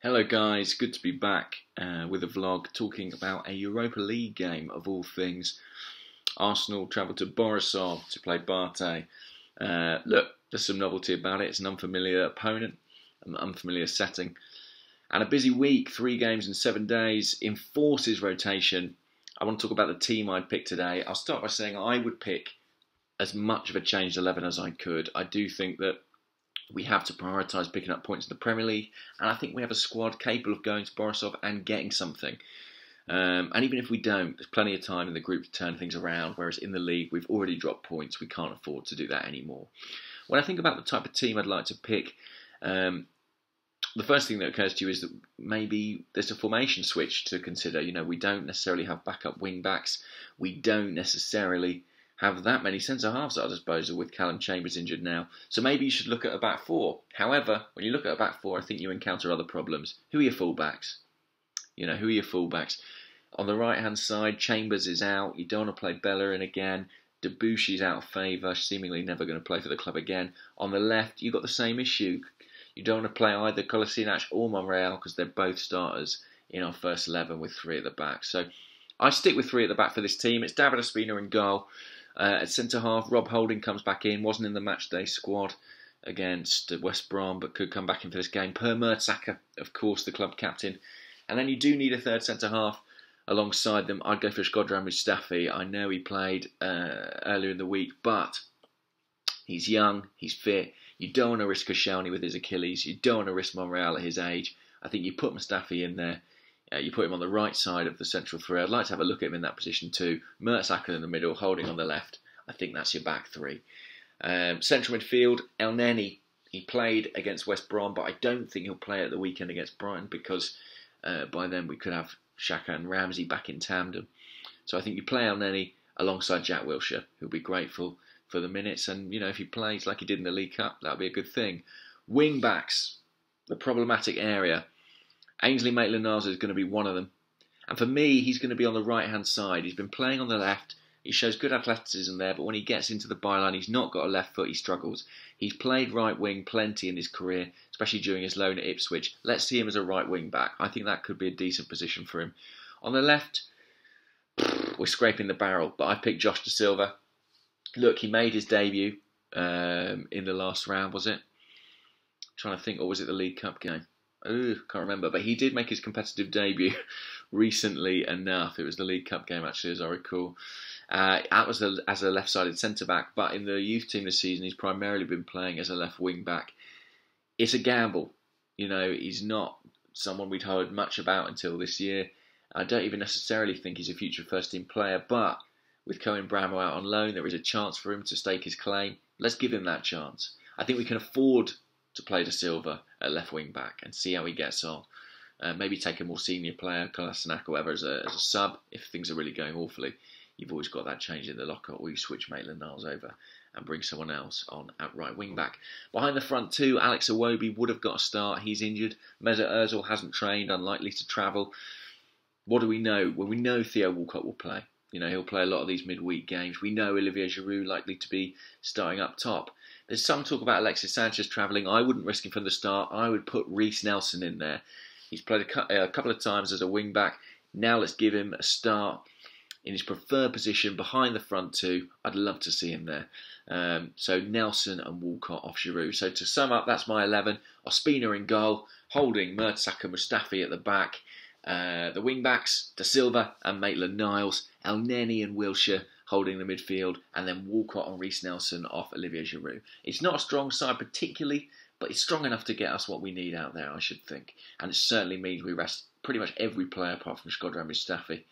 Hello guys, good to be back with a vlog talking about a Europa League game of all things. Arsenal travelled to Borisov to play BATE. Look, there's some novelty about it. It's an unfamiliar opponent, an unfamiliar setting. And a busy week, 3 games in 7 days, enforces rotation. I want to talk about the team I'd pick today. I'll start by saying I would pick as much of a changed 11 as I could. I do think that we have to prioritise picking up points in the Premier League, and I think we have a squad capable of going to Borisov and getting something. And even if we don't, there's plenty of time in the group to turn things around, whereas in the league we've already dropped points. We can't afford to do that anymore. When I think about the type of team I'd like to pick, the first thing that occurs to you is that maybe there's a formation switch to consider. You know, we don't necessarily have backup wing-backs. We don't necessarily have that many centre-halves at our disposal with Callum Chambers injured now. So maybe you should look at a back four. However, when you look at a back four, I think you encounter other problems. Who are your full-backs? Who are your full-backs? On the right-hand side, Chambers is out. You don't want to play Bellerin again. Debussy's out of favour, seemingly never going to play for the club again. On the left, you've got the same issue. You don't want to play either Kolasinac or Monreal because they're both starters in our first 11 with 3 at the back. So I stick with 3 at the back for this team. It's David Ospina in goal. At centre-half, Rob Holding comes back in. Wasn't in the matchday squad against West Brom, but could come back in for this game. Per Mertesacker, of course, the club captain. And then you do need a third centre-half alongside them. I'd go for Shkodran Mustafi. I know he played earlier in the week, but he's young, he's fit. You don't want to risk Koscielny with his Achilles. You don't want to risk Monreal at his age. I think you put Mustafi in there. You put him on the right side of the central three. I'd like to have a look at him in that position too. Mertesacker in the middle, Holding on the left. I think that's your back 3. Central midfield, El Neni. He played against West Brom, but I don't think he'll play at the weekend against Brighton because by then we could have Xhaka and Ramsey back in tandem. So I think you play El Neni alongside Jack Wilshere, who'll be grateful for the minutes. And, if he plays like he did in the League Cup, that'll be a good thing. Wing backs, the problematic area. Ainsley Maitland-Niles is going to be one of them. And for me, he's going to be on the right-hand side. He's been playing on the left. He shows good athleticism there, but when he gets into the byline, he's not got a left foot. He struggles. He's played right wing plenty in his career, especially during his loan at Ipswich. Let's see him as a right wing back. I think that could be a decent position for him. On the left, we're scraping the barrel, but I picked Josh Da Silva. Look, he made his debut in the last round, was it? I'm trying to think, or was it the League Cup game? Can't remember, but he did make his competitive debut recently enough. It was the League Cup game, actually, as I recall. That was as a left-sided centre-back, but in the youth team this season, he's primarily been playing as a left wing-back. It's a gamble. He's not someone we'd heard much about until this year. I don't even necessarily think he's a future first-team player, but with Cohen Bramwell out on loan, there is a chance for him to stake his claim. Let's give him that chance. I think we can afford to play Da Silva at left wing back and see how he gets on. Maybe take a more senior player, Kolasinac or whatever, as a sub if things are really going awfully. You've always got that change in the locker, or you switch Maitland-Niles over and bring someone else on at right wing back. Behind the front two, Alex Iwobi would have got a start. He's injured. Mesut Ozil hasn't trained, unlikely to travel. What do we know? Well, we know Theo Walcott will play. He'll play a lot of these midweek games. We know Olivier Giroud likely to be starting up top. There's some talk about Alexis Sanchez travelling. I wouldn't risk him from the start. I would put Reiss Nelson in there. He's played a couple of times as a wing-back. Now let's give him a start in his preferred position behind the front two. I'd love to see him there. So Nelson and Walcott off Giroud. So to sum up, that's my 11. Ospina in goal. Holding, Mertesacker, Mustafi at the back. The wing-backs, Da Silva and Maitland-Niles. El Neni and Wilshere holding the midfield, and then Walcott and Reiss Nelson off Olivier Giroud. It's not a strong side particularly, but it's strong enough to get us what we need out there, I should think. And it certainly means we rest pretty much every player apart from Shkodran Mustafi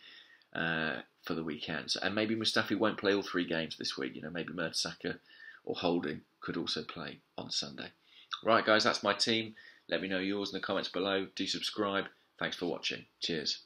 for the weekend. And maybe Mustafi won't play all 3 games this week. Maybe Mertesacker or Holding could also play on Sunday. Right, guys, that's my team. Let me know yours in the comments below. Do subscribe. Thanks for watching. Cheers.